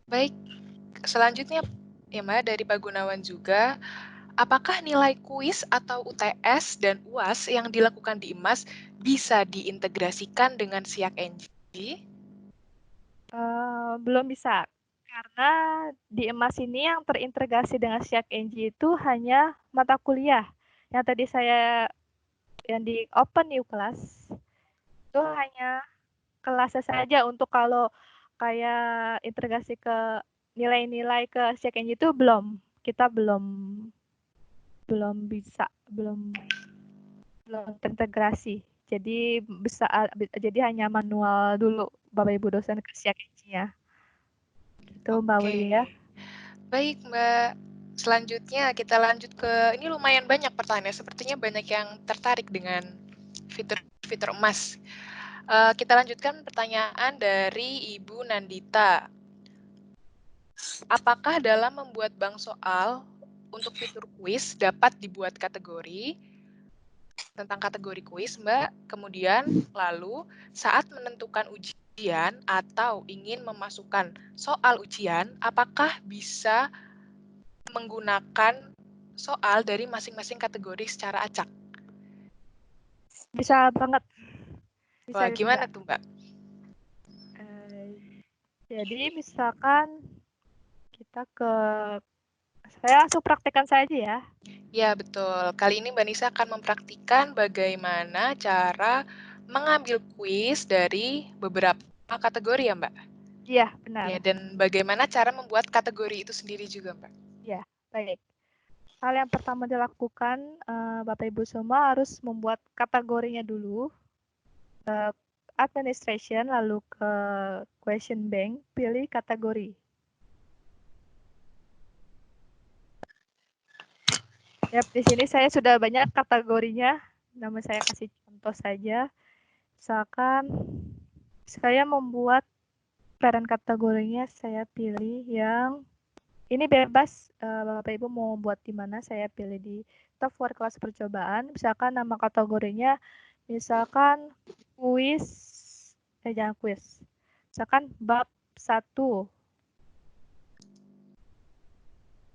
Baik, selanjutnya ya Mbak dari Pak Gunawan juga, apakah nilai kuis atau UTS dan UAS yang dilakukan di IMAS bisa diintegrasikan dengan SIAK NG? Belum bisa, karena di EMAS ini yang terintegrasi dengan SIAK NG itu hanya mata kuliah. Yang tadi yang di Open New Class, itu hanya kelasnya saja. Untuk kalau kayak integrasi ke nilai-nilai ke SIAK NG itu kita belum bisa, belum terintegrasi. Jadi hanya manual dulu Bapak Ibu dosen ke SIAK NG-nya. Itu Mbak Wulia. Baik Mbak, selanjutnya kita lanjut ke, ini lumayan banyak pertanyaan, sepertinya banyak yang tertarik dengan fitur-fitur emas. Kita lanjutkan pertanyaan dari Ibu Nandita. Apakah dalam membuat bank soal untuk fitur kuis dapat dibuat kategori tentang kategori kuis, Mbak? Kemudian lalu saat menentukan ujian atau ingin memasukkan soal ujian, apakah bisa menggunakan soal dari masing-masing kategori secara acak? Bisa banget. Wah, gimana tuh, Mbak? Jadi misalkan saya langsung praktekkan saja ya. Ya, betul. Kali ini Mbak Nisa akan mempraktikkan bagaimana cara mengambil kuis dari beberapa kategori ya, Mbak? Iya, benar. Ya, dan bagaimana cara membuat kategori itu sendiri juga, Mbak? Ya, baik. Hal yang pertama dilakukan, Bapak Ibu semua harus membuat kategorinya dulu. Administration, lalu ke question bank, pilih kategori. Ya, di sini saya sudah banyak kategorinya. Namun saya kasih contoh saja. Misalkan saya membuat parent kategorinya, saya pilih yang ini bebas, Bapak Ibu mau buat di mana, saya pilih di top for kelas percobaan. Misalkan nama kategorinya, misalkan kuis, jangan kuis. Misalkan bab 1.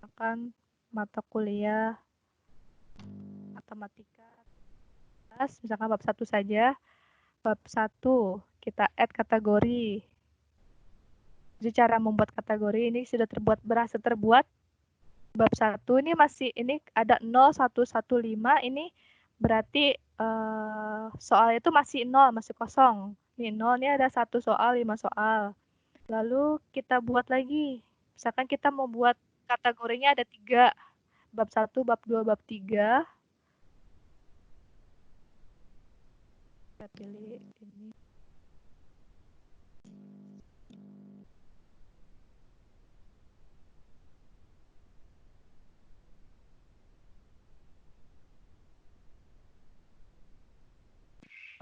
Misalkan mata kuliah matematika. Misalkan bab 1 saja. Bab 1, kita add kategori. Jadi cara membuat kategori ini sudah berhasil terbuat. Bab 1 ini ada 0115, ini berarti soalnya itu masih 0, masih kosong. Ini 0, ini ada 1 soal, 5 soal. Lalu kita buat lagi. Misalkan kita mau buat kategorinya ada 3. Bab 1, bab 2, bab 3. Kita pilih ini.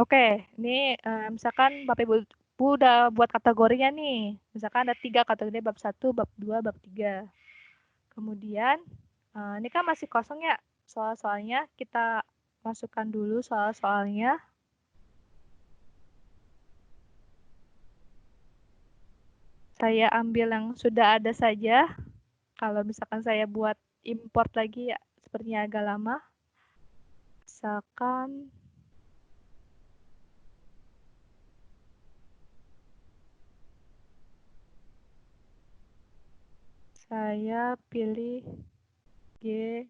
Oke, ini misalkan Bapak Ibu udah buat kategorinya nih. Misalkan ada 3 kategori, bab 1, bab 2, bab 3. Kemudian, ini kan masih kosong ya soal-soalnya. Kita masukkan dulu soal-soalnya. Saya ambil yang sudah ada saja. Kalau misalkan saya buat import lagi ya, sepertinya agak lama. Misalkan saya pilih G,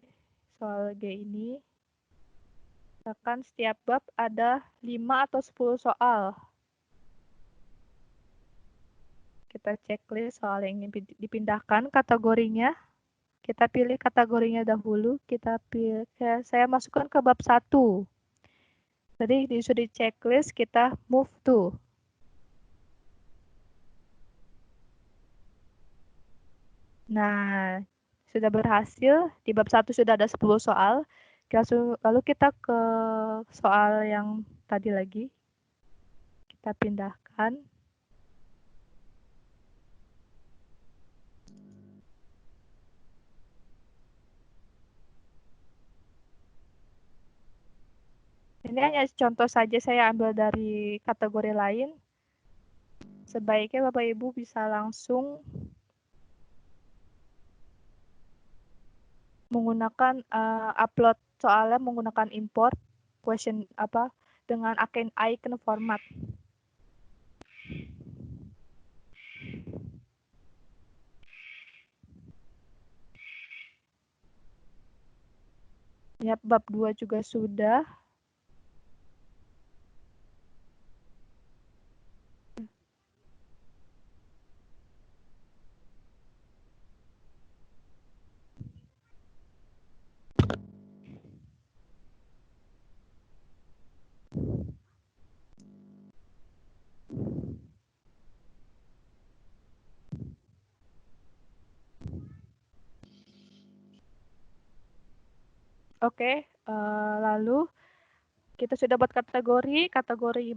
soal G ini. Misalkan setiap bab ada 5 atau 10 soal. Kita checklist soal yang ingin dipindahkan kategorinya. Kita pilih kategorinya dahulu. Saya masukkan ke bab 1. Jadi sudah di checklist, kita move to. Nah, sudah berhasil. Di bab 1 sudah ada 10 soal. Lalu kita ke soal yang tadi lagi. Kita pindahkan. Ini hanya contoh saja saya ambil dari kategori lain. Sebaiknya Bapak Ibu bisa langsung menggunakan upload soalnya menggunakan import question dengan icon format. Ya, bab 2 juga sudah. Oke, lalu kita sudah buat kategori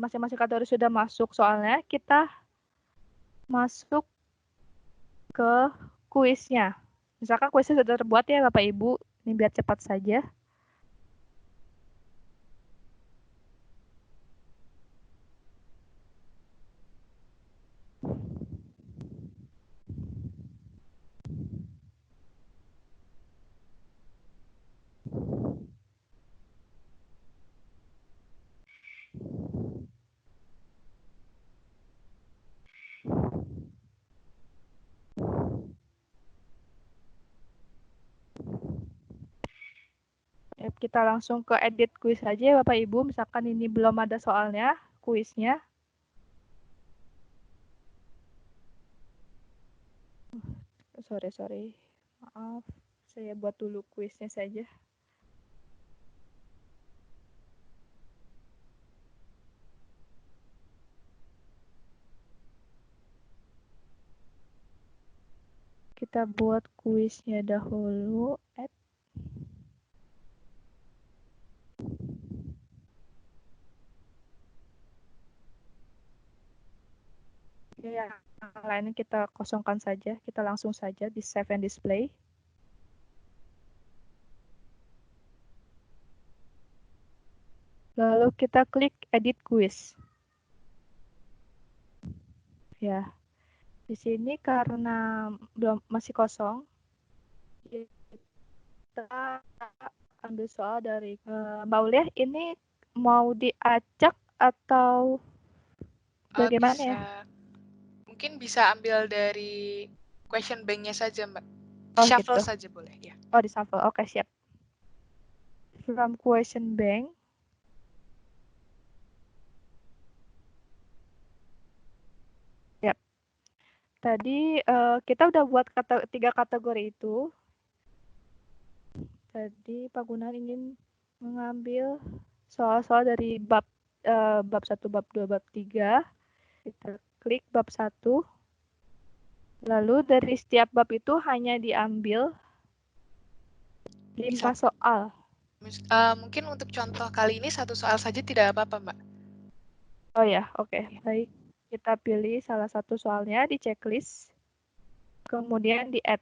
masing-masing kategori sudah masuk soalnya, kita masuk ke kuisnya. Misalkan kuisnya sudah terbuat ya Bapak Ibu, ini biar cepat saja. Kita langsung ke edit kuis saja ya Bapak Ibu, misalkan ini belum ada soalnya, kuisnya. Sorry, maaf, saya buat dulu kuisnya saja. Kita buat kuisnya dahulu, add. Ya, yang lainnya kita kosongkan saja, kita langsung saja di save and display. Lalu kita klik edit quiz. Ya, di sini karena masih kosong, kita ambil soal dari Mbak Uliah. Ini mau diacak atau bagaimana bisa, ya? Mungkin bisa ambil dari question bank-nya saja, Mbak. Oh Shuffle gitu. saja boleh ya. Oh di shuffle, oke siap. From question bank. Yap. Tadi kita udah buat 3 kategori itu. Tadi Pak Gunawan ingin mengambil soal-soal dari bab 1, bab 2, bab 3. Kita klik bab 1. Lalu dari setiap bab itu hanya diambil 5 soal. Mungkin untuk contoh kali ini 1 soal saja tidak apa-apa, Mbak. Oh ya, oke. Baik. Kita pilih salah satu soalnya di checklist. Kemudian di add.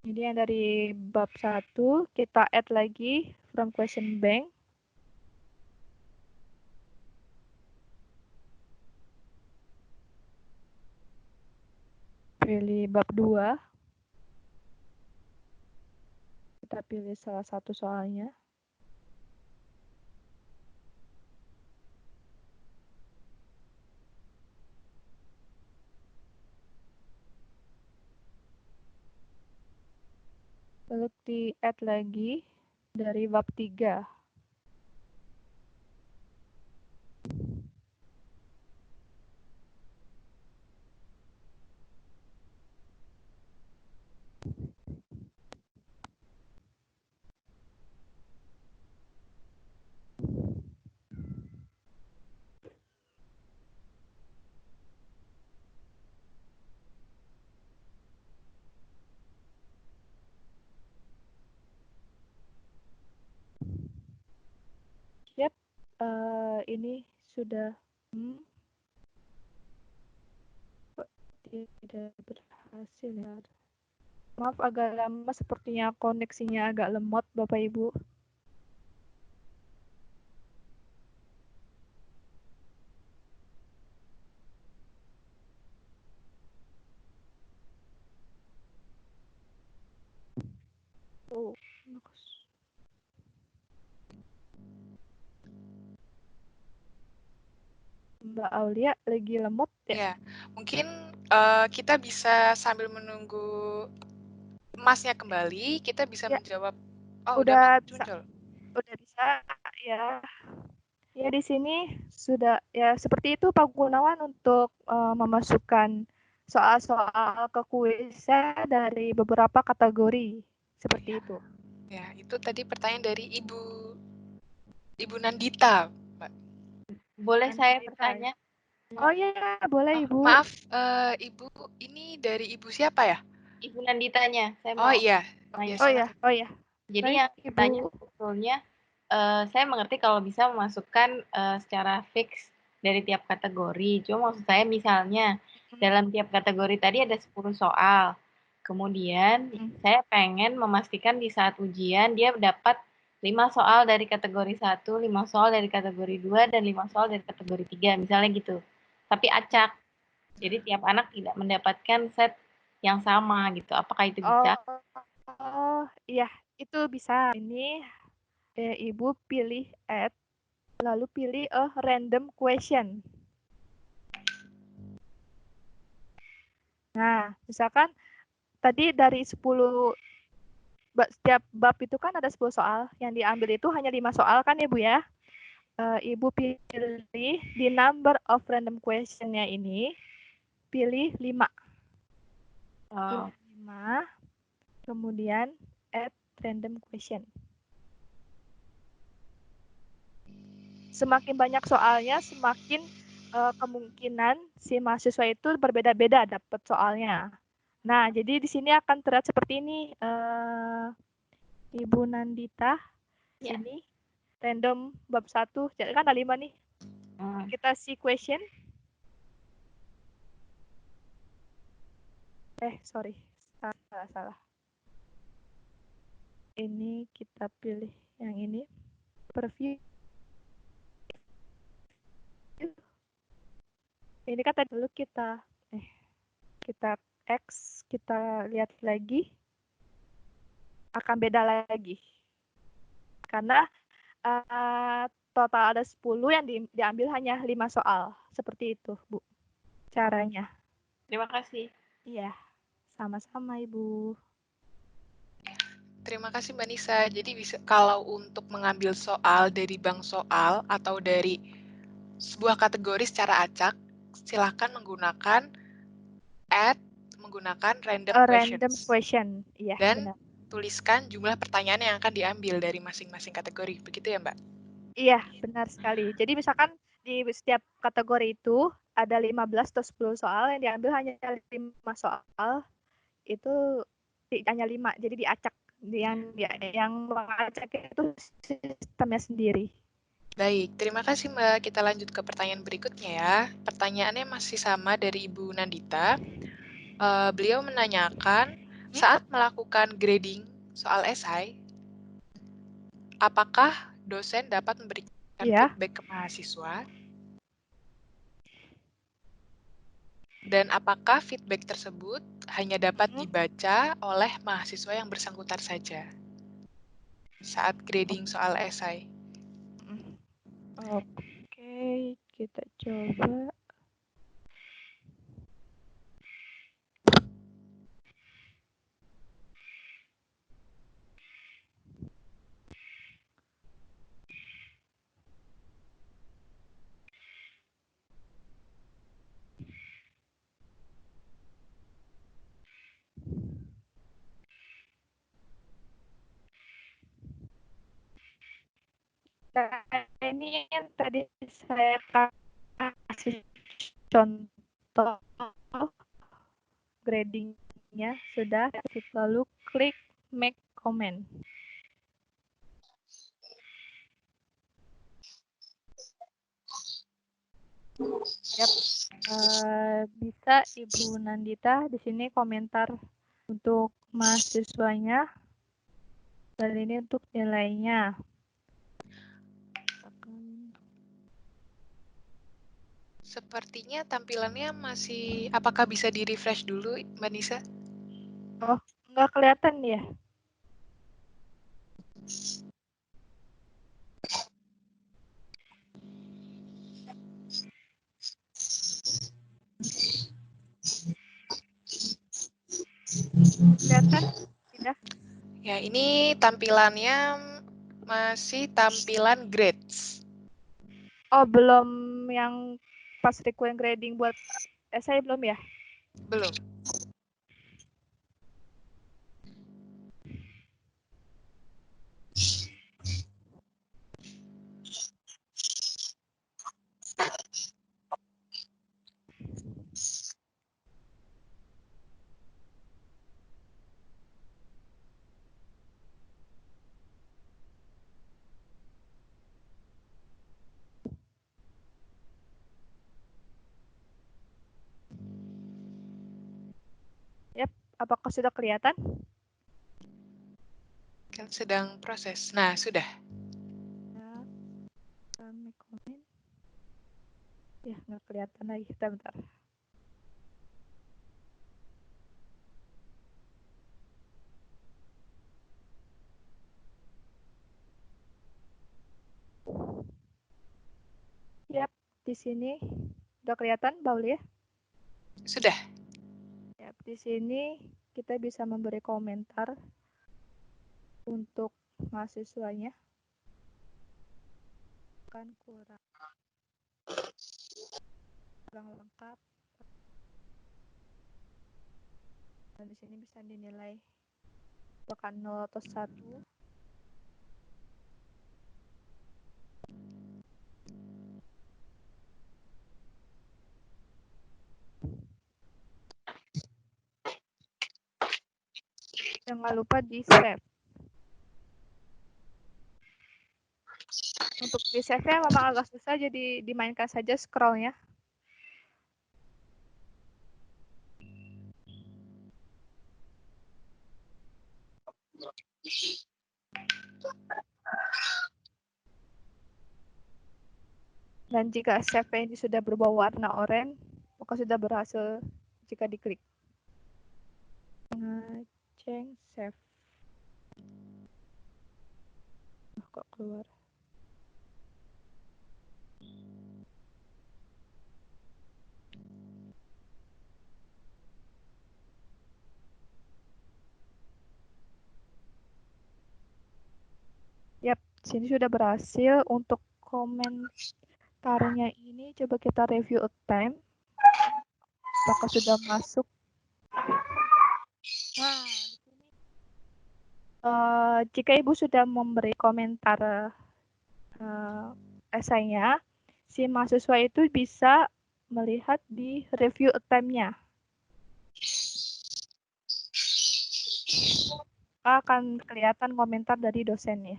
Ini yang dari bab 1, kita add lagi from question bank. Pilih bab 2. Kita pilih salah satu soalnya. Lalu di add lagi dari bab 3. ini sudah tidak berhasil ya. Maaf agak lama, sepertinya koneksinya agak lemot Bapak Ibu. Mbak Aulia lagi lemot ya? Ya, mungkin kita bisa sambil menunggu Masnya kembali, kita bisa Ya, menjawab. Oh, udah muncul. Udah bisa ya. Ya di sini sudah ya seperti itu Pak Gunawan untuk memasukkan soal-soal ke kuisnya dari beberapa kategori seperti itu. Ya, itu tadi pertanyaan dari Ibu Nandita, Mbak. Boleh saya bertanya? Oh iya, boleh Ibu. Maaf, Ibu, ini dari Ibu siapa ya? Ibu Nanditanya. Saya Oh mau iya. tanya. Oh iya. Jadi Baik, yang Ibu. tanya sebetulnya, saya mengerti kalau bisa memasukkan secara fix dari tiap kategori. Cuma maksud saya misalnya dalam tiap kategori tadi ada 10 soal. Kemudian saya pengen memastikan di saat ujian dia dapat 5 soal dari kategori 1, 5 soal dari kategori 2, dan 5 soal dari kategori 3, misalnya gitu. Tapi acak. Jadi tiap anak tidak mendapatkan set yang sama gitu. Apakah itu bisa? Oh iya, itu bisa. Ini Ibu pilih add, lalu pilih a random question. Nah, misalkan tadi dari 10, setiap bab itu kan ada 10 soal, yang diambil itu hanya 5 soal kan ya Bu ya? Ibu pilih di number of random question-nya ini, pilih 5. Oh. 5, kemudian add random question. Semakin banyak soalnya, semakin kemungkinan si mahasiswa itu berbeda-beda dapat soalnya. Nah, jadi di sini akan terlihat seperti ini, Ibu Nandita. Ya. Sini random bab 1, jadi kan ada 5 nih. Kita see question. Sorry, salah. Ini kita pilih yang ini. Preview. Ini kan tadi dulu kita X, kita lihat lagi. Akan beda lagi. Karena total ada 10 yang diambil hanya 5 soal. Seperti itu, Bu. Caranya. Terima kasih. Iya, sama-sama Ibu. Terima kasih Mbak Nisa. Jadi bisa kalau untuk mengambil soal dari bank soal atau dari sebuah kategori secara acak, silakan menggunakan add, menggunakan random question. Iya, dan benar. tuliskan jumlah pertanyaan yang akan diambil dari masing-masing kategori. Begitu ya, Mbak? Iya, benar sekali. Jadi misalkan di setiap kategori itu ada 15 atau 10 soal, yang diambil hanya 5 soal. Itu hanya 5, jadi diacak. Yang mengacak itu sistemnya sendiri. Baik, terima kasih Mbak. Kita lanjut ke pertanyaan berikutnya ya. Pertanyaannya masih sama dari Ibu Nandita. Beliau menanyakan, saat melakukan grading soal esai, apakah dosen dapat memberikan feedback ke mahasiswa? Dan apakah feedback tersebut hanya dapat dibaca oleh mahasiswa yang bersangkutan saja saat grading soal esai? Oke, kita coba. Nah, ini yang tadi saya kasih contoh gradingnya sudah, lalu klik make comment. Yap. Bisa Ibu Nandita di sini komentar untuk mahasiswanya dan ini untuk nilainya. Sepertinya tampilannya masih, apakah bisa di-refresh dulu, Mbak Nisa? Oh, nggak kelihatan ya? Kelihatan? Tidak? Ya, ini tampilannya masih tampilan grades. Oh, belum yang pas request grading buat essay belum ya? Belum. Yap, apakah sudah kelihatan? Kan sedang proses. Nah, sudah. Ya, kami komen. Ya, nggak kelihatan lagi. Bentar. Yap, di sini udah kelihatan, Bauli ya? Sudah. Yap, di sini kita bisa memberi komentar untuk mahasiswanya. Kan kurang lengkap. Dan di sini bisa dinilai apakah 0 atau 1. Jangan lupa di save. Untuk di save-nya memang agak susah, jadi dimainkan saja scroll-nya. Dan jika save ini sudah berubah warna oranye, maka sudah berhasil jika diklik. Change save. Kok keluar? Yap, sini sudah berhasil. Untuk komentarnya ini coba kita review a time. Apakah sudah masuk? Nah, jika Ibu sudah memberi komentar esainya, si mahasiswa itu bisa melihat di review a time-nya. Akan kelihatan komentar dari dosennya.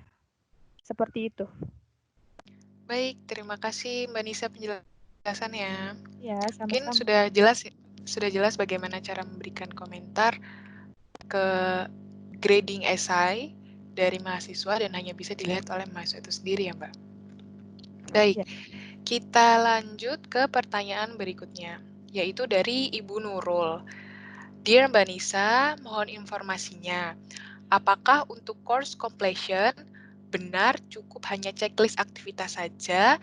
Seperti itu. Baik, terima kasih Mbak Nisa penjelasannya. Ya, Mungkin sama-sama. sudah jelas bagaimana cara memberikan komentar ke grading esai dari mahasiswa dan hanya bisa dilihat oleh mahasiswa itu sendiri ya Mbak. Baik, Ya. kita lanjut ke pertanyaan berikutnya, yaitu dari Ibu Nurul. Dear Mbak Nisa, mohon informasinya. Apakah untuk course completion benar cukup hanya checklist aktivitas saja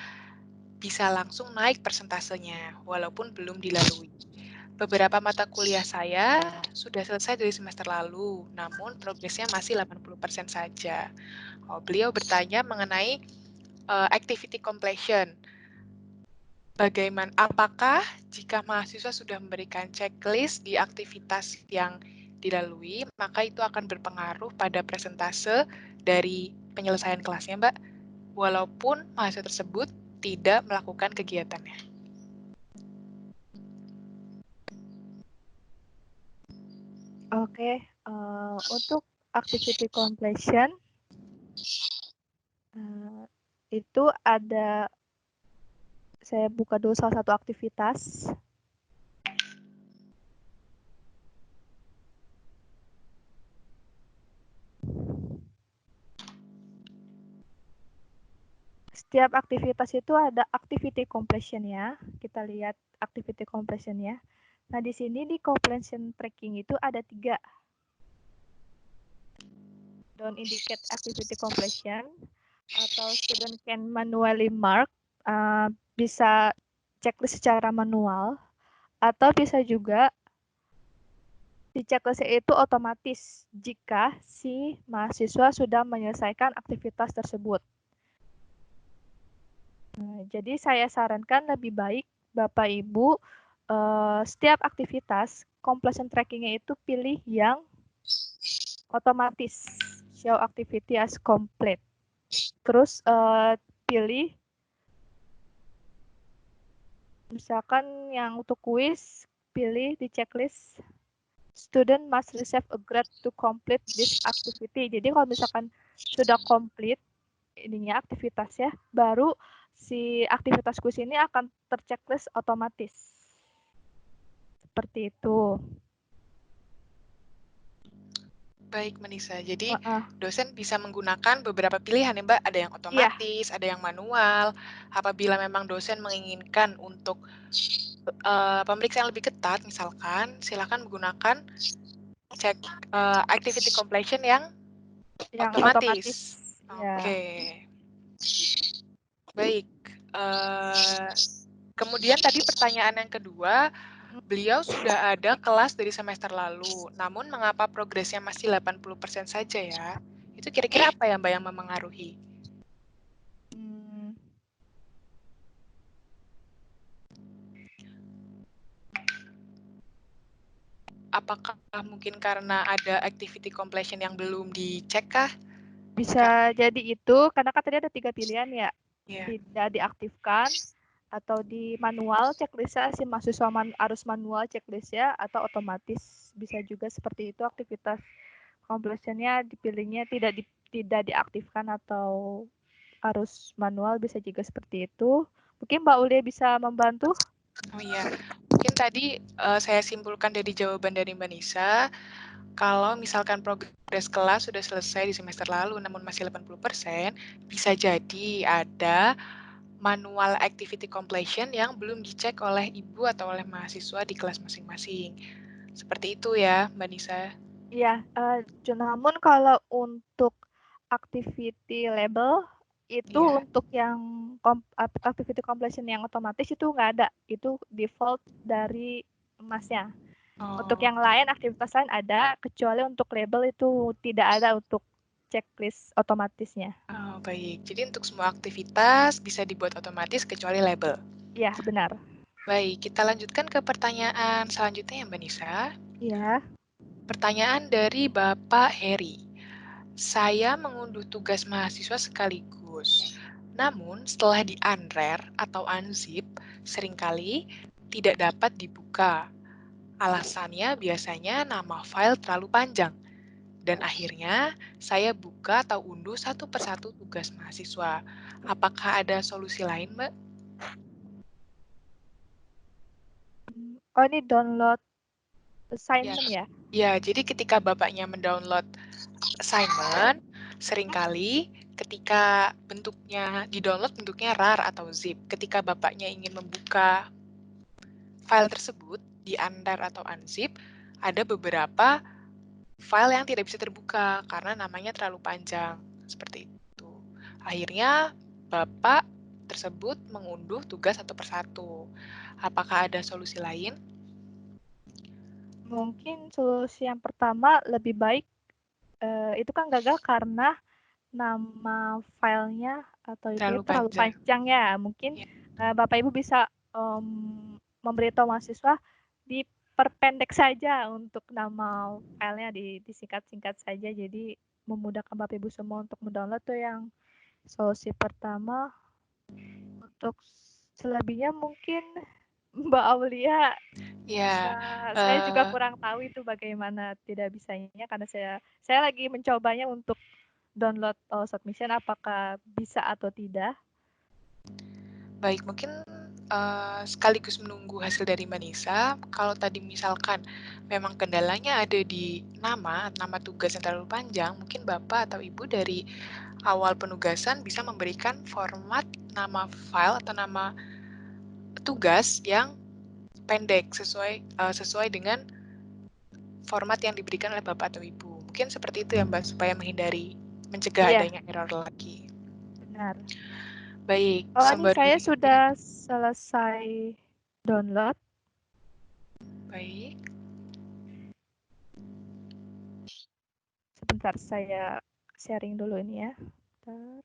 bisa langsung naik persentasenya walaupun belum dilalui? Beberapa mata kuliah saya sudah selesai dari semester lalu, namun progresnya masih 80% saja. Beliau bertanya mengenai activity completion. Bagaimana, apakah jika mahasiswa sudah memberikan checklist di aktivitas yang dilalui, maka itu akan berpengaruh pada persentase dari penyelesaian kelasnya, Mbak, walaupun mahasiswa tersebut tidak melakukan kegiatannya. Oke, untuk activity completion itu ada Saya buka dulu salah satu aktivitas. Setiap aktivitas itu ada activity completion ya. Kita lihat activity completion ya. Nah, di sini di completion tracking itu ada 3. Don't indicate activity completion, atau student can manually mark, bisa checklist secara manual, atau bisa juga di checklist itu otomatis jika si mahasiswa sudah menyelesaikan aktivitas tersebut. Nah, jadi saya sarankan lebih baik Bapak Ibu setiap aktivitas completion tracking-nya itu pilih yang otomatis, show activity as complete. Terus pilih misalkan yang untuk kuis, pilih di checklist student must receive a grade to complete this activity. Jadi kalau misalkan sudah complete ininya aktivitasnya, baru si aktivitas kuis ini akan terchecklist otomatis. Seperti itu. Baik, Manisa. Jadi dosen bisa menggunakan beberapa pilihan ya, Mbak. Ada yang otomatis, ada yang manual. Apabila memang dosen menginginkan untuk pemeriksaan lebih ketat, misalkan, silakan menggunakan cek activity completion yang otomatis. Oke. Baik. Kemudian tadi pertanyaan yang kedua, beliau sudah ada kelas dari semester lalu, namun mengapa progresnya masih 80% saja ya? Itu kira-kira apa ya, Mbak, yang memengaruhi? Apakah mungkin karena ada activity completion yang belum dicek kah? Bisa jadi itu, karena kan tadi ada 3 pilihan ya. Tidak diaktifkan, atau di manual checklistnya si mahasiswa harus manual checklistnya, atau otomatis. Bisa juga seperti itu aktivitas completion-nya dipilihnya tidak diaktifkan atau harus manual, bisa juga seperti itu. Mungkin Mbak Ulia bisa membantu? Oh iya, mungkin tadi saya simpulkan dari jawaban dari Mbak Nisa, kalau misalkan progres kelas sudah selesai di semester lalu namun masih 80%, bisa jadi ada manual activity completion yang belum dicek oleh ibu atau oleh mahasiswa di kelas masing-masing. Seperti itu ya, Mbak Nisa? Iya, namun kalau untuk activity label, itu untuk yang activity completion yang otomatis itu nggak ada. Itu default dari Masnya. Untuk yang lain, aktivitas lain ada, kecuali untuk label itu tidak ada untuk checklist otomatisnya. Oh, baik. Jadi untuk semua aktivitas bisa dibuat otomatis kecuali label. Iya, benar. Baik, kita lanjutkan ke pertanyaan selanjutnya ya, Mbak Nisa. Iya. Pertanyaan dari Bapak Heri. Saya mengunduh tugas mahasiswa sekaligus. Namun setelah di-unrare atau unzip, seringkali tidak dapat dibuka. Alasannya biasanya nama file terlalu panjang. Dan akhirnya saya buka atau unduh satu persatu tugas mahasiswa. Apakah ada solusi lain, Mbak? Oh, ini download assignment ya? Ya, jadi ketika Bapaknya mendownload assignment, seringkali ketika bentuknya di-download bentuknya RAR atau zip. Ketika Bapaknya ingin membuka file tersebut di unrar atau unzip, ada beberapa file yang tidak bisa terbuka karena namanya terlalu panjang, seperti itu. Akhirnya, Bapak tersebut mengunduh tugas satu persatu. Apakah ada solusi lain? Mungkin solusi yang pertama lebih baik, itu kan gagal karena nama filenya atau itu terlalu panjang ya. Mungkin Bapak Ibu bisa memberitahu mahasiswa diperpendek saja untuk nama filenya, disingkat-singkat saja. Jadi memudahkan Bapak Ibu semua untuk mendownload tuh yang solusi pertama. Untuk selebihnya mungkin Mbak Aulia, saya juga kurang tahu itu bagaimana tidak bisanya, karena saya lagi mencobanya untuk download submission, apakah bisa atau tidak. Baik, mungkin sekaligus menunggu hasil dari Mbak Nisa. Kalau tadi misalkan memang kendalanya ada di nama tugas yang terlalu panjang, mungkin Bapak atau Ibu dari awal penugasan bisa memberikan format nama file atau nama tugas yang pendek sesuai dengan format yang diberikan oleh Bapak atau Ibu. Mungkin seperti itu ya Mbak, supaya mencegah Iya. adanya error lagi. Benar. Baik, Oh, ini sembari saya sudah selesai download. Baik. Sebentar, saya sharing dulu ini ya. Bentar.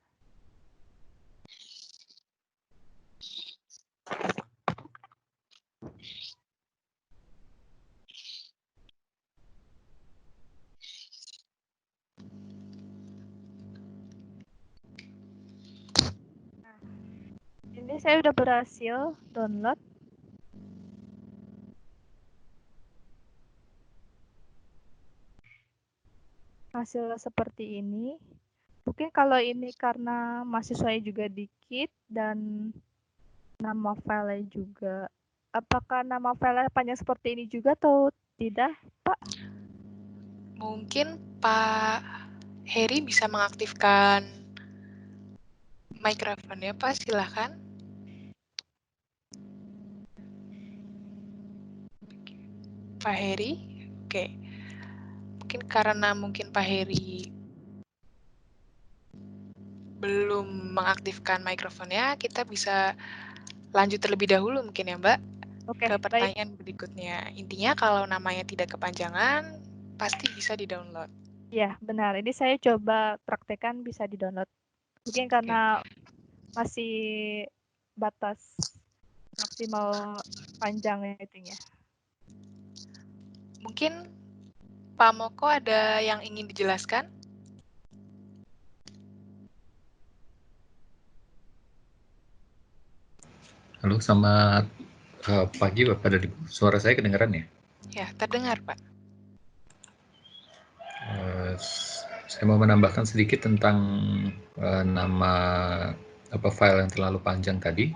Nah, ini saya sudah berhasil download. Hasil seperti ini. Mungkin kalau ini karena mahasiswanya juga dikit dan nama filenya juga. Apakah nama filenya panjang seperti ini juga atau tidak, Pak? Mungkin Pak Heri bisa mengaktifkan mikrofonnya, Pak. Silahkan. Pak Heri. Oke. Mungkin karena Pak Heri belum mengaktifkan mikrofonnya, kita bisa lanjut terlebih dahulu mungkin ya Mbak, Oke, ke baik. pertanyaan berikutnya. Intinya kalau namanya tidak kepanjangan, pasti bisa di-download. Ya, benar. Ini saya coba praktekkan bisa di-download. Mungkin karena masih batas maksimal panjangnya itunya. Mungkin Pak Moko ada yang ingin dijelaskan? Halo, selamat pagi Bapak dan Ibu. Suara saya kedengaran ya? Ya, terdengar Pak. Saya mau menambahkan sedikit tentang nama file yang terlalu panjang tadi.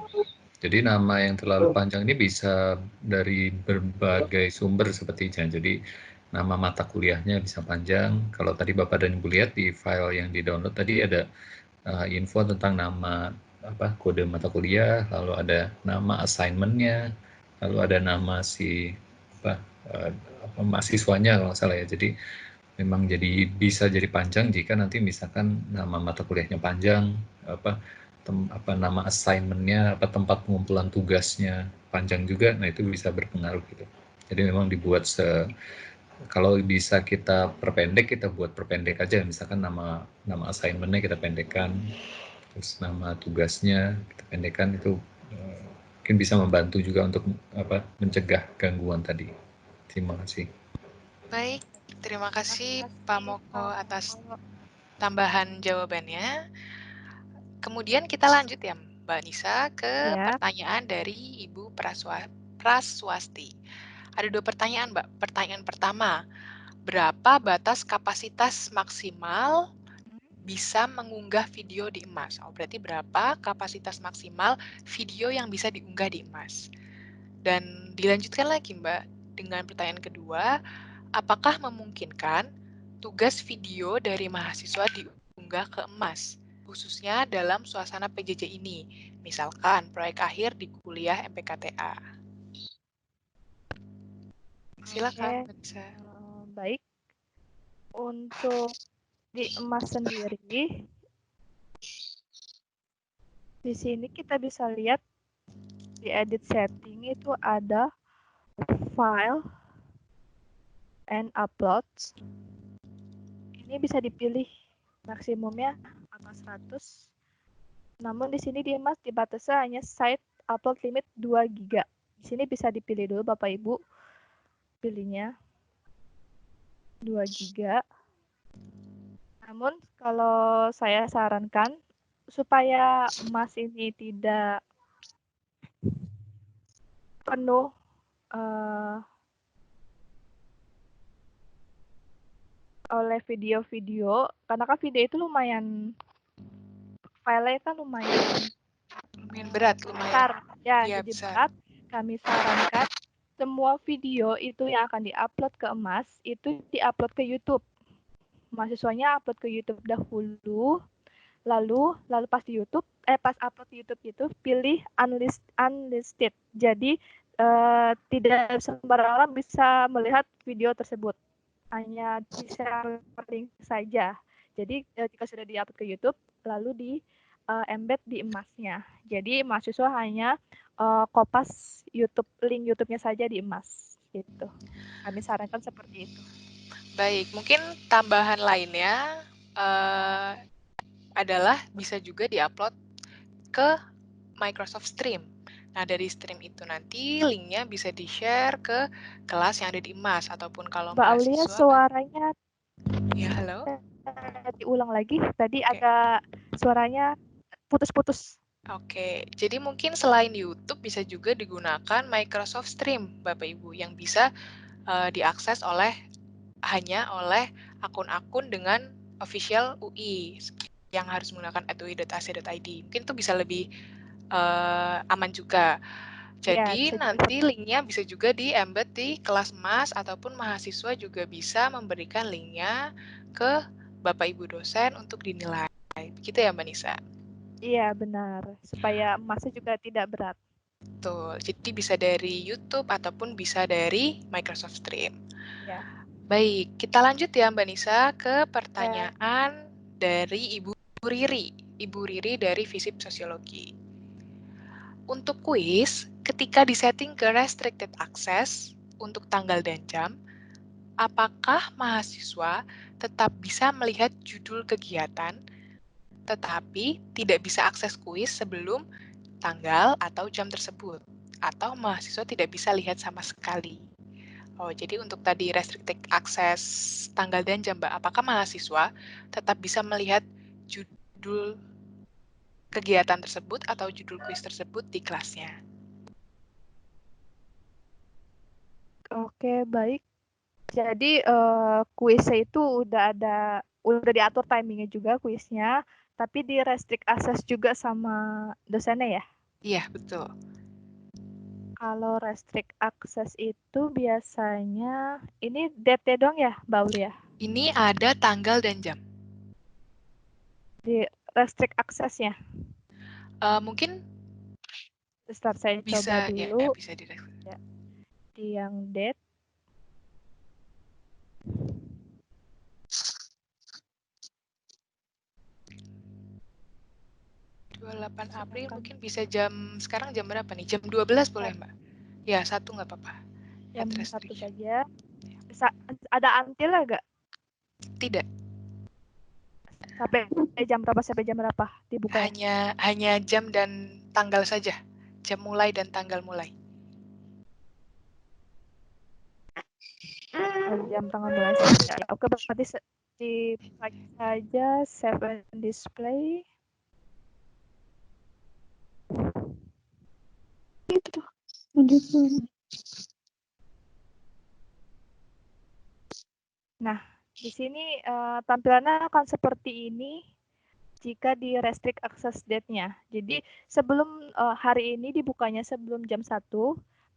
Jadi nama yang terlalu panjang ini bisa dari berbagai sumber sepertinya. Jadi nama mata kuliahnya bisa panjang. Kalau tadi Bapak dan Ibu lihat di file yang di-download tadi ada info tentang nama kode mata kuliah, lalu ada nama assignment-nya, lalu ada nama si mahasiswanya kalau salah ya. Jadi memang bisa jadi panjang jika nanti misalkan nama mata kuliahnya panjang, nama assignment-nya, tempat pengumpulan tugasnya panjang juga, nah itu bisa berpengaruh gitu. Jadi memang dibuat kalau bisa kita perpendek, kita buat perpendek aja. Misalkan nama assignment-nya kita pendekkan, terus nama tugasnya kita pendekkan, itu mungkin bisa membantu juga untuk mencegah gangguan tadi. Terima kasih. Baik, terima kasih Pak Moko atas tambahan jawabannya. Kemudian kita lanjut ya Mbak Nisa ke pertanyaan dari Ibu Praswasti. Ada 2 pertanyaan Mbak. Pertanyaan pertama, berapa batas kapasitas maksimal bisa mengunggah video di emas? Oh, berarti berapa kapasitas maksimal video yang bisa diunggah di emas? Dan dilanjutkan lagi Mbak dengan pertanyaan kedua, apakah memungkinkan tugas video dari mahasiswa diunggah ke emas, khususnya dalam suasana PJJ ini, misalkan proyek akhir di kuliah MPKTA? Silakan, Mbak Nisa. Baik. Untuk di emas sendiri, di sini kita bisa lihat di edit setting itu ada file and uploads. Ini bisa dipilih maksimumnya angka 100. Namun di sini di emas dibatasi hanya site upload limit 2 GB. Di sini bisa dipilih dulu Bapak Ibu. Pilihnya 2 GB. Namun kalau saya sarankan supaya emas ini tidak penuh oleh video-video, karena kan video itu lumayan, filenya kan lumayan Lumayan berat, lumayan. besar ya, Iya, jadi besar. berat. Kami sarankan semua video itu yang akan diupload ke Emas itu diupload ke YouTube. Mahasiswanya upload ke YouTube dahulu, lalu pas di YouTube pas upload di YouTube itu pilih unlisted. Jadi tidak sembarang orang bisa melihat video tersebut, hanya di share link saja. Jadi jika sudah diupload ke YouTube lalu di embed di Emasnya. Jadi mahasiswa hanya kopas link YouTube-nya saja di Emas gitu. Kami sarankan seperti itu. Baik, mungkin tambahan lainnya adalah bisa juga diupload ke Microsoft Stream. Nah, dari Stream itu nanti linknya bisa di-share ke kelas yang ada di Emas, ataupun kalau Mbak Aulia, mahasiswa... suaranya Ya, halo? diulang lagi. Tadi Oke. agak suaranya putus-putus. Oke, jadi mungkin selain YouTube bisa juga digunakan Microsoft Stream, Bapak Ibu, yang bisa diakses hanya oleh akun-akun dengan official UI yang harus menggunakan @ui.ac.id. Mungkin itu bisa lebih aman juga. Jadi Ya, nanti linknya bisa juga di-embed di kelas Mas, ataupun mahasiswa juga bisa memberikan linknya ke Bapak Ibu dosen untuk dinilai. Begitu ya Mbak Nisa? Iya, benar. Supaya emasnya juga tidak berat. Betul. Jadi bisa dari YouTube ataupun bisa dari Microsoft Stream. Ya. Baik, kita lanjut ya Mbak Nisa ke pertanyaan dari Ibu Riri. Ibu Riri dari Visip Sosiologi. Untuk kuis, ketika disetting ke restricted access untuk tanggal dan jam, apakah mahasiswa tetap bisa melihat judul kegiatan, tetapi tidak bisa akses kuis sebelum tanggal atau jam tersebut? Atau mahasiswa tidak bisa lihat sama sekali? Oh, jadi untuk tadi restricted access tanggal dan jam, Mbak, apakah mahasiswa tetap bisa melihat judul kegiatan tersebut atau judul kuis tersebut di kelasnya? Oke, baik. Jadi kuisnya itu udah diatur timingnya juga kuisnya, tapi di restrict access juga sama dosennya ya. Iya, betul. Kalau restrict access itu biasanya ini date doang ya, Mbak Aulia? Ini ada tanggal dan jam. Di restrict access-nya. Mungkin Start saya bisa, coba ya, dulu. bisa direct. Ya. Di yang date. April mungkin bisa sekarang jam berapa nih? Jam 12 boleh Mbak? Ya, 1 nggak apa-apa. Jam Head 1 restriction. saja. Ada until nggak? Tidak. Sampai jam berapa dibuka? Hanya jam dan tanggal saja. Jam mulai dan tanggal mulai. Jam tanggal mulai saja. Oke, berarti di saja save and display. Itu lanjut. Nah, di sini tampilannya akan seperti ini jika di restrict access date-nya. Jadi sebelum hari ini dibukanya sebelum jam 1,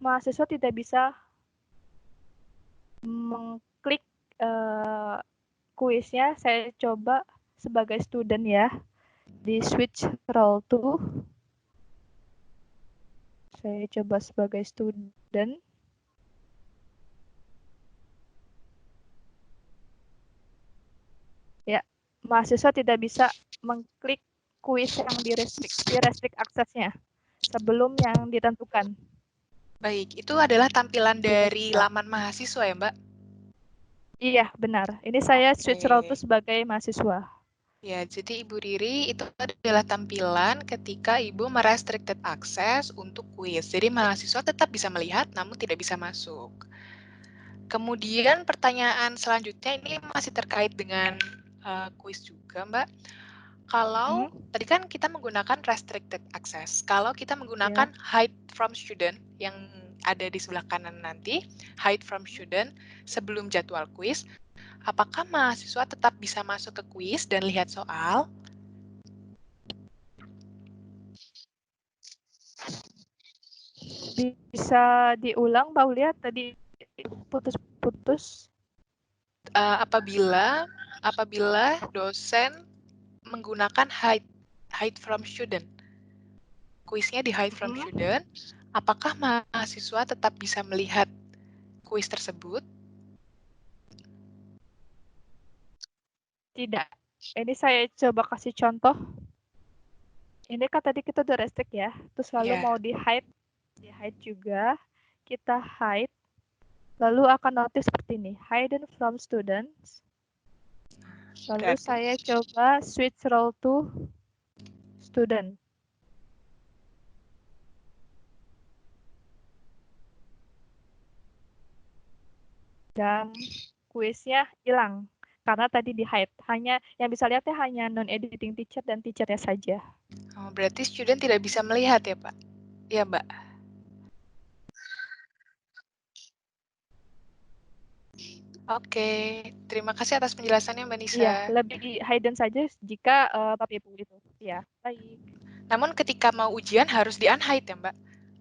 mahasiswa tidak bisa mengklik kuisnya. Saya coba sebagai student ya, di switch role to. Saya coba sebagai student. Ya, mahasiswa tidak bisa mengklik kuis yang di restrict aksesnya sebelum yang ditentukan. Baik, itu adalah tampilan dari laman mahasiswa ya, Mbak? Iya, benar. Ini saya switch role to sebagai mahasiswa. Ya, jadi Ibu Riri itu adalah tampilan ketika Ibu merestricted access untuk kuis. Jadi mahasiswa tetap bisa melihat namun tidak bisa masuk. Kemudian pertanyaan selanjutnya ini masih terkait dengan kuis juga, Mbak. Kalau tadi kan kita menggunakan restricted access. Kalau kita menggunakan hide from student yang ada di sebelah kanan nanti, hide from student sebelum jadwal kuis, apakah mahasiswa tetap bisa masuk ke kuis dan lihat soal? Bisa diulang, Mbak Ulia, tadi putus-putus. Apabila dosen menggunakan hide from student, kuisnya di hide from student, apakah mahasiswa tetap bisa melihat kuis tersebut? Tidak. Ini saya coba kasih contoh. Ini kan tadi kita udah restrict ya, terus lalu mau di hide juga, kita hide, lalu akan notice seperti ini, hidden from students. Lalu saya coba switch role to student. Dan kuisnya hilang karena tadi di hide. Hanya yang bisa lihatnya hanya non-editing teacher dan teachernya saja. Oh, berarti student tidak bisa melihat ya, Pak? Ya, Mbak. Oke, terima kasih atas penjelasannya Mbak Nisa. Iya, lebih hidden saja jika Bapak Ibu itu. Ya, baik. Namun ketika mau ujian harus di-unhide ya, Mbak?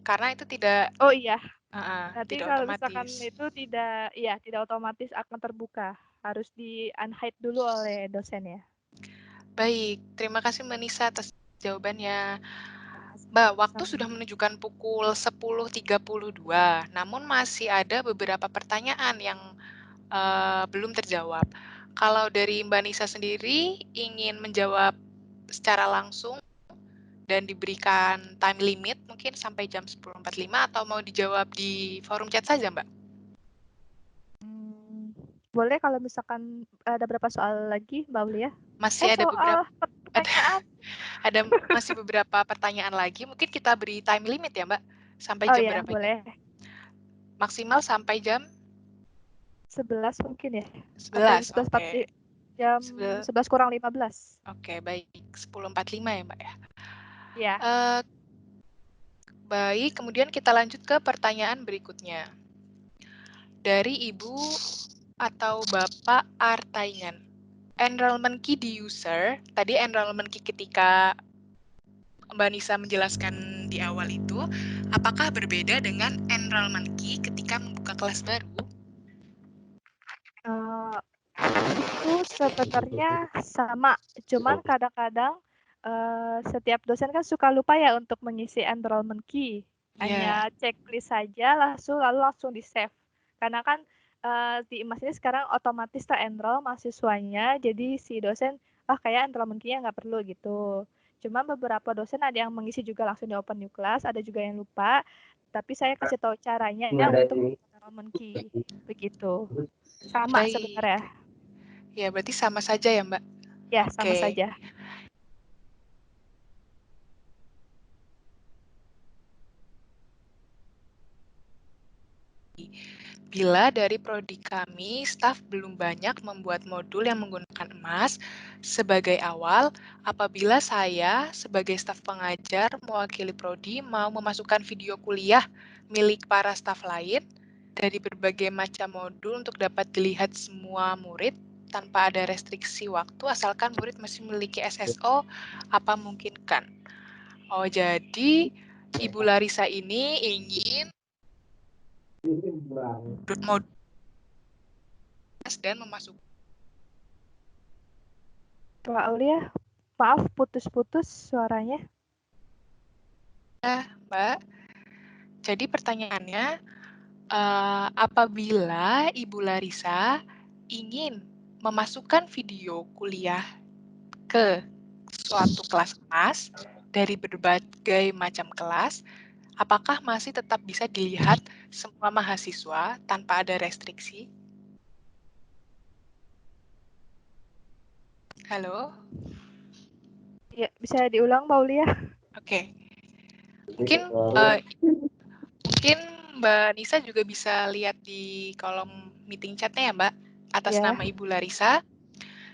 Karena itu tidak... Oh iya. Nanti kalau misalkan itu tidak otomatis akan terbuka. Harus di-unhide dulu oleh dosen ya. Baik, terima kasih Mbak Nisa atas jawabannya. Mbak, waktu sudah menunjukkan pukul 10.32, namun masih ada beberapa pertanyaan yang belum terjawab. Kalau dari Mbak Nisa sendiri ingin menjawab secara langsung dan diberikan time limit mungkin sampai jam 10.45 atau mau dijawab di forum chat saja, Mbak? Boleh kalau misalkan ada berapa soal lagi, Mbak Ulia? Masih ada beberapa pertanyaan. Ada masih beberapa pertanyaan lagi. Mungkin kita beri time limit ya, Mbak? Sampai jam berapa? Boleh. Maksimal sampai jam 11 mungkin ya. 11. Oke. Jam 11 kurang 15. Oke, baik. 10.45 ya, Mbak ya? Iya. Baik, kemudian kita lanjut ke pertanyaan berikutnya. Dari Ibu atau Bapak Artaingan. Enrollment key di user, tadi enrollment key ketika Mbak Nisa menjelaskan di awal itu, apakah berbeda dengan enrollment key ketika membuka kelas baru? Itu sebenarnya sama, cuman kadang-kadang setiap dosen kan suka lupa ya untuk mengisi enrollment key. Hanya checklist saja langsung di save. Karena kan di IMAS ini sekarang otomatis ter-enroll mahasiswanya, jadi si dosen kayak enrollment key-nya nggak perlu gitu. Cuma beberapa dosen ada yang mengisi juga langsung di open new class, ada juga yang lupa. Tapi saya kasih tahu caranya untuk enrollment key. Begitu. Sama sebenarnya. Ya, berarti sama saja ya, Mbak? Ya, sama saja. Bila dari prodi kami, staf belum banyak membuat modul yang menggunakan emas sebagai awal, apabila saya sebagai staf pengajar mewakili prodi mau memasukkan video kuliah milik para staf lain dari berbagai macam modul untuk dapat dilihat semua murid tanpa ada restriksi waktu, asalkan murid masih memiliki SSO, apa mungkinkan? Oh, jadi Ibu Larissa ini ingin modul dan memasuk. Mbak Aulia, maaf putus-putus suaranya. Mbak, jadi pertanyaannya, apabila Ibu Larissa ingin memasukkan video kuliah ke suatu kelas emas dari berbagai macam kelas, apakah masih tetap bisa dilihat semua mahasiswa tanpa ada restriksi? Halo? Ya, bisa diulang, Mbak Aulia? Oke. Mungkin Mbak Nisa juga bisa lihat di kolom meeting chatnya ya, Mbak, atas nama Ibu Larissa.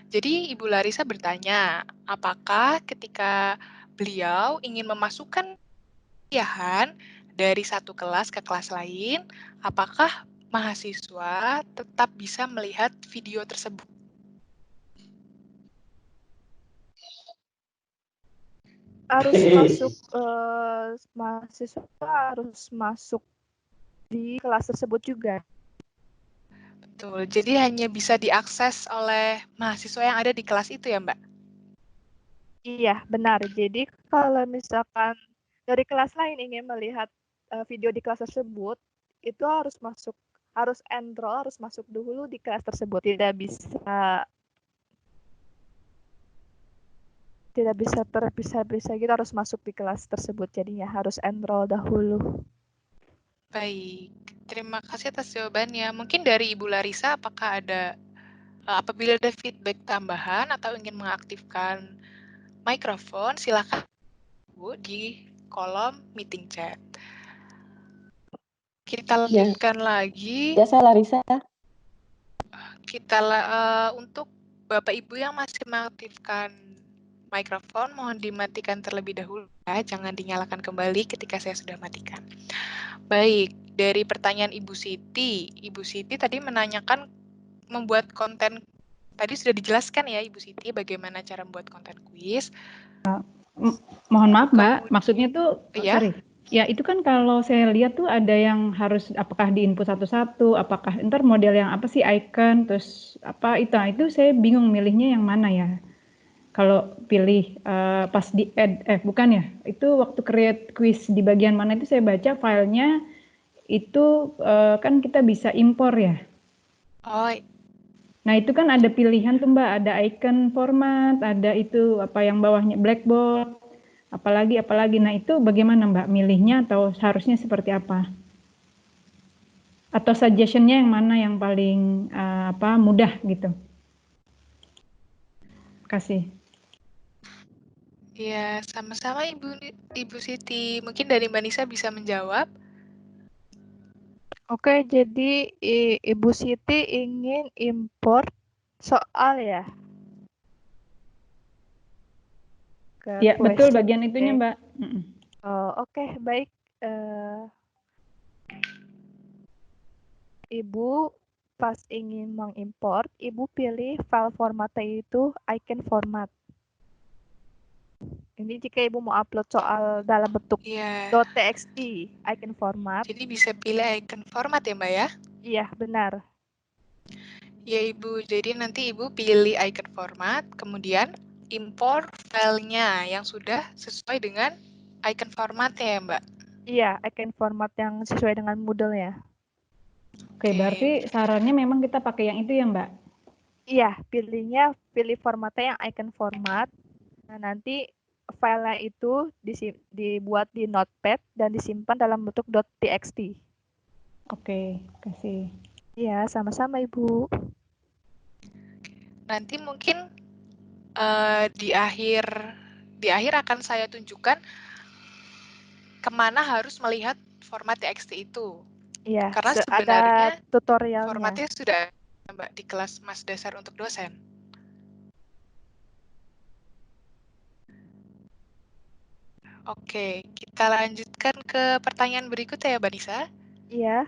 Jadi Ibu Larissa bertanya, apakah ketika beliau ingin memasukkan kuliahan dari satu kelas ke kelas lain, apakah mahasiswa tetap bisa melihat video tersebut? harus masuk mahasiswa harus masuk di kelas tersebut juga. Betul. Jadi hanya bisa diakses oleh mahasiswa yang ada di kelas itu ya, Mbak? Iya, benar. Jadi kalau misalkan dari kelas lain ingin melihat video di kelas tersebut, itu harus enroll, harus masuk dulu di kelas tersebut. Tidak bisa terpisah-pisah gitu, harus masuk di kelas tersebut. Jadinya harus enroll dahulu. Baik, terima kasih atas jawabannya. Mungkin dari Ibu Larissa, apakah ada apabila ada feedback tambahan atau ingin mengaktifkan mikrofon, silakan Bu di kolom meeting chat. Kita lanjutkan lagi. Ya, saya Larissa. Untuk Bapak Ibu yang masih mengaktifkan mikrofon, mohon dimatikan terlebih dahulu ya, jangan dinyalakan kembali ketika saya sudah matikan. Baik, dari pertanyaan Ibu Siti tadi menanyakan membuat konten, tadi sudah dijelaskan ya Ibu Siti bagaimana cara membuat konten kuis. Mohon maaf Mbak, maksudnya tuh, ya? sorry. Ya itu kan kalau saya lihat tuh ada yang harus apakah di input satu-satu, apakah ntar model yang apa sih icon, terus apa itu saya bingung milihnya yang mana ya. Kalau pilih pas di add, bukan ya, itu waktu create quiz di bagian mana itu saya baca filenya itu kan kita bisa impor ya. Oh. Nah itu kan ada pilihan tuh Mbak, ada icon format, ada itu apa yang bawahnya blackboard, apalagi. Nah itu bagaimana Mbak milihnya atau seharusnya seperti apa? Atau suggestionnya yang mana yang paling mudah gitu? Kasih. Ya, sama-sama Ibu Siti. Mungkin dari Mbak Nisa bisa menjawab. Oke, jadi Ibu Siti ingin import soal ya? Ya, betul bagian itunya Mbak. Oke, baik. Ibu pas ingin mengimport, Ibu pilih file formatnya itu icon format. Ini jika Ibu mau upload soal dalam bentuk .txt icon format. Jadi bisa pilih icon format ya Mbak ya? Iya, benar. Ya Ibu, jadi nanti Ibu pilih icon format, kemudian import filenya yang sudah sesuai dengan icon formatnya ya Mbak? Iya, icon format yang sesuai dengan Moodle-nya. Oke, berarti sarannya memang kita pakai yang itu ya Mbak? Iya, pilih formatnya yang icon format. Nah, nanti filenya itu dibuat di Notepad dan disimpan dalam bentuk .txt. Oke, kasih. Iya, sama-sama Ibu. Nanti mungkin di akhir akan saya tunjukkan kemana harus melihat format TXT itu. Iya, karena ada sebenarnya tutorialnya. Formatnya sudah Mbak di kelas Mas Dasar untuk dosen. Oke, kita lanjutkan ke pertanyaan berikutnya ya Mbak Nisa. Iya.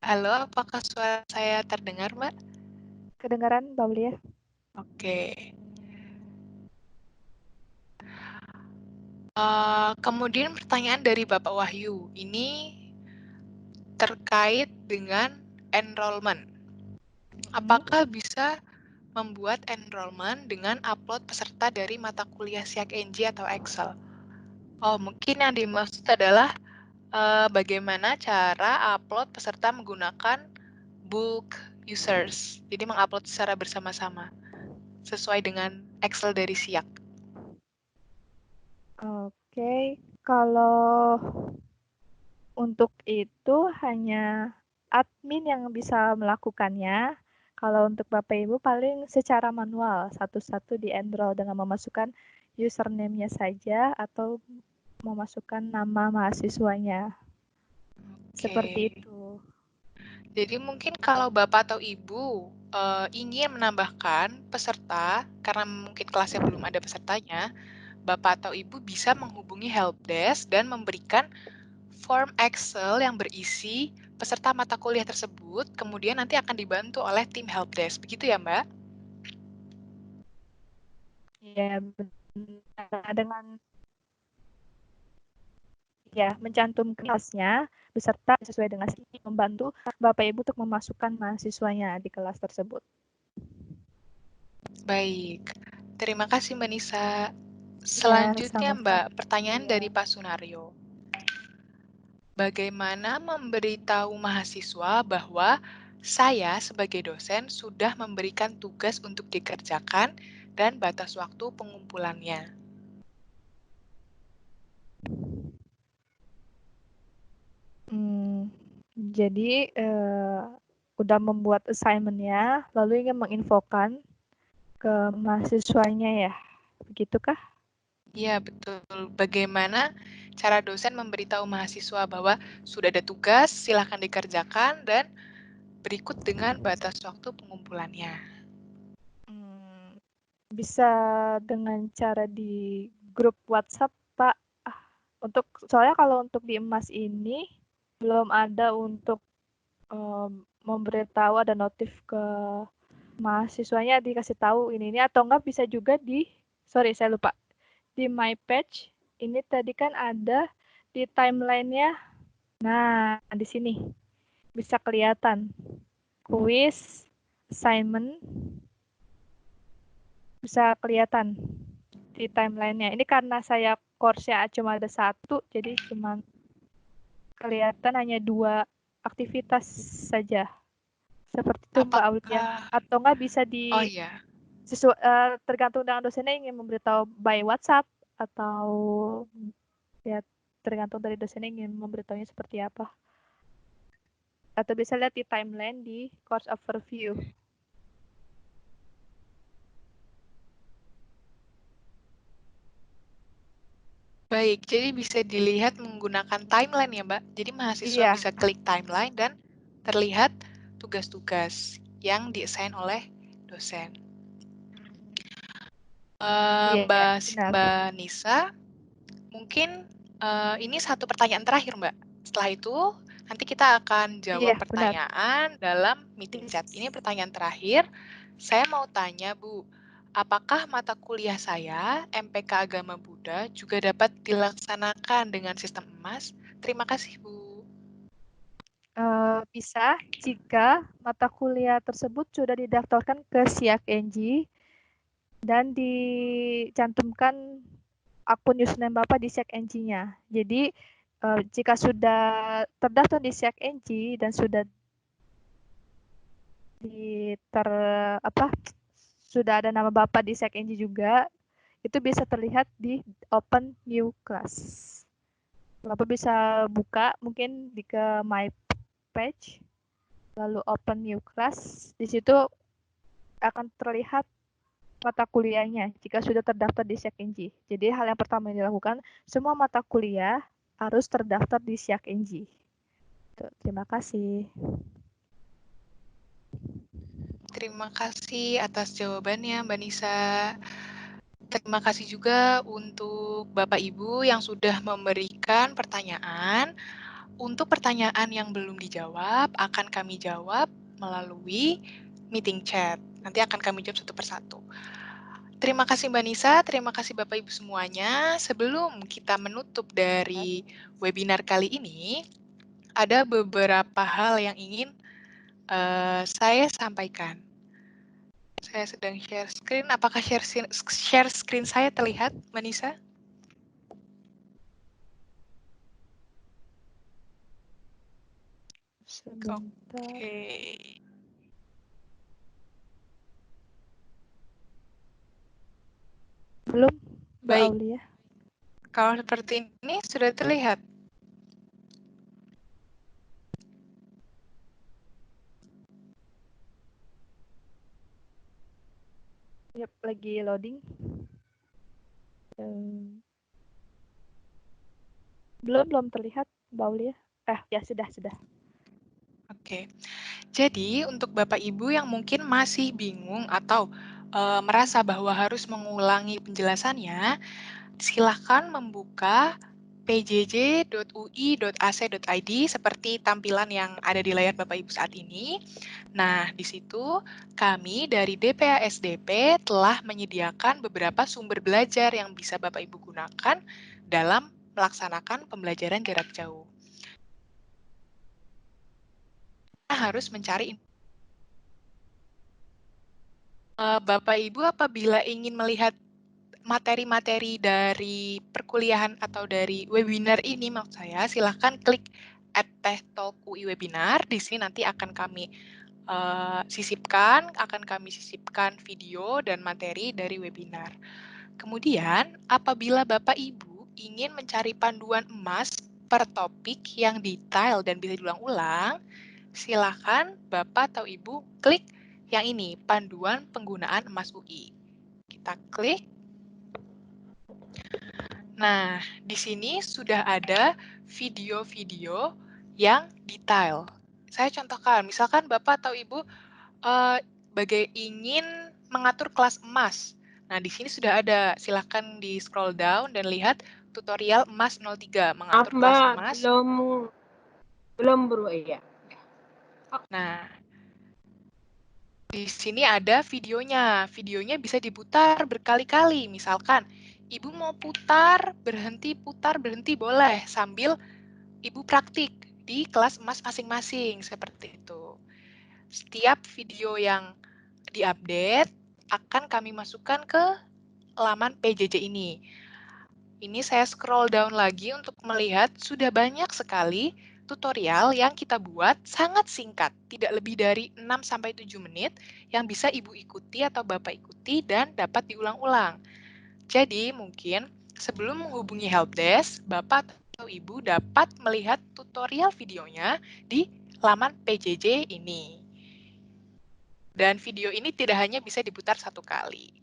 Halo, apakah suara saya terdengar Mbak? Kedengaran Mbak Aulia? Oke. Kemudian pertanyaan dari Bapak Wahyu, ini terkait dengan enrollment. Apakah bisa membuat enrollment dengan upload peserta dari mata kuliah SIAK NG atau Excel? Oh, mungkin yang dimaksud adalah bagaimana cara upload peserta menggunakan book users. Jadi mengupload secara bersama-sama sesuai dengan Excel dari SIAK. Oke, kalau untuk itu hanya admin yang bisa melakukannya. Kalau untuk Bapak Ibu paling secara manual, satu-satu di-enroll dengan memasukkan username-nya saja atau memasukkan nama mahasiswanya. Seperti itu. Jadi mungkin kalau Bapak atau Ibu ingin menambahkan peserta, karena mungkin kelasnya belum ada pesertanya, Bapak atau Ibu bisa menghubungi helpdesk dan memberikan form Excel yang berisi peserta mata kuliah tersebut, kemudian nanti akan dibantu oleh tim helpdesk. Begitu ya, Mbak? Ya, benar. Dengan ya mencantumkan kelasnya beserta sesuai dengan membantu Bapak Ibu untuk memasukkan mahasiswanya di kelas tersebut. Baik, terima kasih Mbak Nisa. Selanjutnya sama-sama. Mbak, pertanyaan dari Pak Sunario. Bagaimana memberitahu mahasiswa bahwa saya sebagai dosen sudah memberikan tugas untuk dikerjakan dan batas waktu pengumpulannya? Jadi udah membuat assignment-nya, lalu ingin menginfokan ke mahasiswanya ya, begitukah? Iya, betul. Bagaimana cara dosen memberitahu mahasiswa bahwa sudah ada tugas, silakan dikerjakan, dan berikut dengan batas waktu pengumpulannya. Bisa dengan cara di grup WhatsApp, Pak. Soalnya kalau untuk di emas ini belum ada untuk memberitahu ada notif ke mahasiswanya dikasih tahu ini atau enggak bisa juga sorry saya lupa, di my page ini tadi kan ada di timeline-nya. Nah, di sini bisa kelihatan quiz, assignment, bisa kelihatan di timeline-nya. Ini karena saya course-nya cuma ada satu, jadi cuma kelihatan hanya 2 aktivitas saja. Seperti itu Mbak Aulia. Atau enggak bisa Oh iya. tergantung dengan dosennya ingin memberitahu by WhatsApp atau ya tergantung dari dosennya ingin memberitahunya seperti apa. Atau bisa lihat di timeline di course overview. Baik, jadi bisa dilihat menggunakan timeline ya Mbak. Jadi mahasiswa Iya. bisa klik timeline dan terlihat tugas-tugas yang di-assign oleh dosen. Mbak Nisa, mungkin ini satu pertanyaan terakhir Mbak. Setelah itu nanti kita akan jawab pertanyaan dalam meeting chat. Ini pertanyaan terakhir. Saya mau tanya Bu, apakah mata kuliah saya, MPK Agama Buddha, juga dapat dilaksanakan dengan sistem emas? Terima kasih Bu. Bisa jika mata kuliah tersebut sudah didaftarkan ke SIAK NG dan dicantumkan akun username Bapak di SIAK NG-nya. Jadi jika sudah terdaftar di SIAK NG dan sudah sudah ada nama Bapak di SIAK NG juga, itu bisa terlihat di open new class. Bapak bisa buka mungkin ke my page, lalu open new class. Di situ akan terlihat mata kuliahnya jika sudah terdaftar di SIAK NG. Jadi hal yang pertama yang dilakukan, semua mata kuliah harus terdaftar di SIAK NG. Terima kasih. Terima kasih atas jawabannya Mbak Nisa. Terima kasih juga untuk Bapak Ibu yang sudah memberikan pertanyaan. Untuk pertanyaan yang belum dijawab, akan kami jawab melalui meeting chat. Nanti akan kami jawab satu persatu. Terima kasih Mbak Nisa, terima kasih Bapak Ibu semuanya. Sebelum kita menutup dari webinar kali ini, ada beberapa hal yang ingin saya sampaikan. Saya sedang share screen. Apakah share screen saya terlihat, Mbak Nisa? Oke. Belum, Mbak Baik. Aulia. Kalau seperti ini sudah terlihat. Yep, lagi loading. Belum terlihat, Mbak Aulia. Ya sudah. Oke. Jadi untuk Bapak Ibu yang mungkin masih bingung atau merasa bahwa harus mengulangi penjelasannya, silahkan membuka pjj.ui.ac.id seperti tampilan yang ada di layar Bapak Ibu saat ini. Nah, di situ kami dari DPA SDP telah menyediakan beberapa sumber belajar yang bisa Bapak Ibu gunakan dalam melaksanakan pembelajaran jarak jauh. Kita harus mencari Bapak Ibu apabila ingin melihat materi-materi dari perkuliahan atau dari webinar ini, maksud saya, silahkan klik Teh Talk UI Webinar. Di sini nanti akan kami sisipkan video dan materi dari webinar. Kemudian, apabila Bapak Ibu ingin mencari panduan emas per topik yang detail dan bisa diulang-ulang, silahkan Bapak atau Ibu klik yang ini, panduan penggunaan emas UI. Kita klik. Nah, di sini sudah ada video-video yang detail. Saya contohkan, misalkan Bapak atau Ibu ingin mengatur kelas emas. Nah, di sini sudah ada. Silakan di scroll down dan lihat tutorial emas 03, mengatur kelas emas. Belum bro, ya. Nah, di sini ada videonya. Videonya bisa diputar berkali-kali. Misalkan, Ibu mau putar, berhenti, boleh. Sambil Ibu praktik di kelas emas masing-masing. Seperti itu. Setiap video yang diupdate akan kami masukkan ke laman PJJ ini. Ini saya scroll down lagi untuk melihat sudah banyak sekali tutorial yang kita buat sangat singkat, tidak lebih dari 6-7 menit yang bisa Ibu ikuti atau Bapak ikuti dan dapat diulang-ulang. Jadi mungkin sebelum menghubungi helpdesk, Bapak atau Ibu dapat melihat tutorial videonya di laman PJJ ini. Dan video ini tidak hanya bisa diputar satu kali.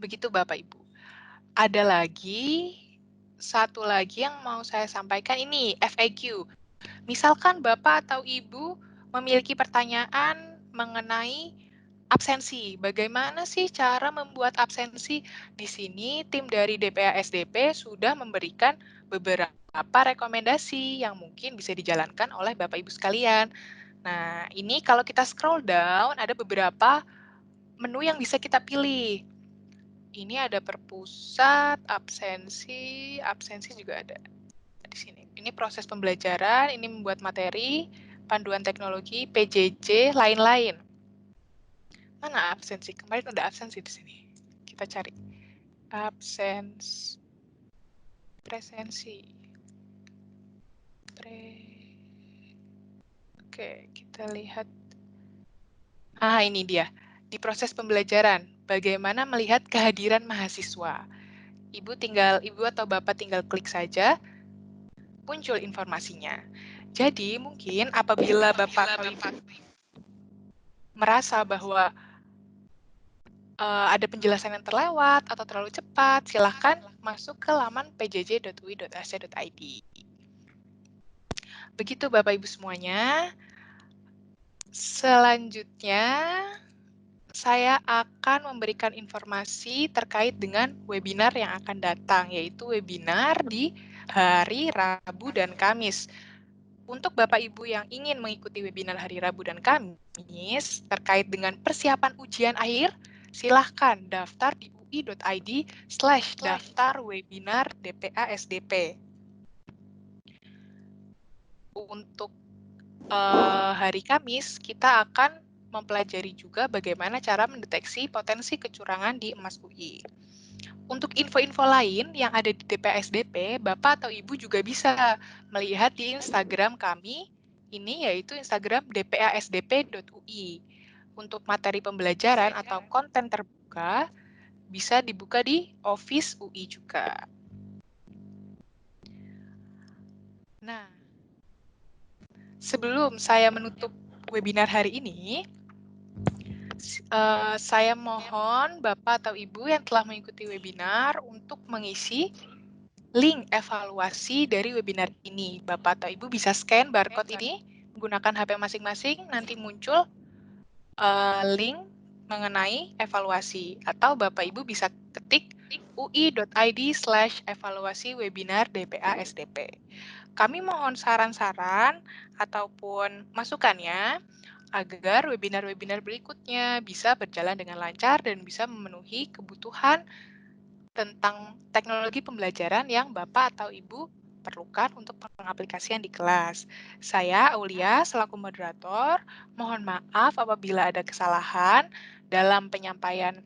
Begitu Bapak Ibu. Ada lagi, satu lagi yang mau saya sampaikan ini, FAQ. Misalkan Bapak atau Ibu memiliki pertanyaan mengenai absensi. Bagaimana sih cara membuat absensi? Di sini tim dari DPA SDP sudah memberikan beberapa rekomendasi yang mungkin bisa dijalankan oleh Bapak Ibu sekalian. Nah, ini kalau kita scroll down, ada beberapa menu yang bisa kita pilih. Ini ada perpusat, absensi juga ada di sini. Ini proses pembelajaran, ini membuat materi, panduan teknologi, PJJ, lain-lain. Mana absensi? Kemarin ada absensi di sini. Kita cari. Presensi. Oke, kita lihat. Ini dia. Di proses pembelajaran, bagaimana melihat kehadiran mahasiswa. Ibu atau Bapak tinggal klik saja, muncul informasinya. Jadi mungkin apabila Bapak atau Ibu merasa bahwa ada penjelasan yang terlewat atau terlalu cepat, silahkan masuk ke laman pjj.ui.ac.id. Begitu Bapak Ibu semuanya. Selanjutnya, saya akan memberikan informasi terkait dengan webinar yang akan datang, yaitu webinar di hari Rabu dan Kamis. Untuk Bapak Ibu yang ingin mengikuti webinar hari Rabu dan Kamis terkait dengan persiapan ujian akhir, silahkan daftar di ui.id/daftar webinar DPA SDP. Untuk hari Kamis, kita akan mempelajari juga bagaimana cara mendeteksi potensi kecurangan di emas UI. Untuk info-info lain yang ada di DPA SDP, Bapak atau Ibu juga bisa melihat di Instagram kami, ini yaitu Instagram dpasdp.ui. Untuk materi pembelajaran atau konten terbuka, bisa dibuka di Office UI juga. Nah, sebelum saya menutup webinar hari ini, saya mohon Bapak atau Ibu yang telah mengikuti webinar untuk mengisi link evaluasi dari webinar ini. Bapak atau Ibu bisa scan barcode ini menggunakan HP masing-masing, nanti muncul link mengenai evaluasi, atau Bapak Ibu bisa ketik ui.id/evaluasi webinar DPA SDP. Kami mohon saran-saran ataupun masukannya agar webinar-webinar berikutnya bisa berjalan dengan lancar dan bisa memenuhi kebutuhan tentang teknologi pembelajaran yang Bapak atau Ibu perlukan untuk pengaplikasian di kelas. Saya, Aulia, selaku moderator, mohon maaf apabila ada kesalahan dalam penyampaian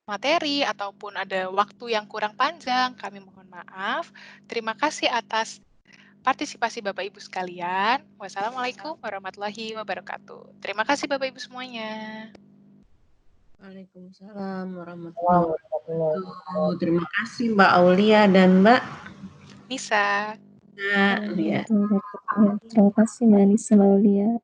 materi ataupun ada waktu yang kurang panjang. Kami mohon maaf. Terima kasih atas partisipasi Bapak Ibu sekalian. Wassalamualaikum warahmatullahi wabarakatuh. Terima kasih Bapak Ibu semuanya. Waalaikumsalam warahmatullahi wabarakatuh. Terima kasih Mbak Aulia dan Mbak Nisa. Ya. Terima kasih Mbak Nisa Aulia.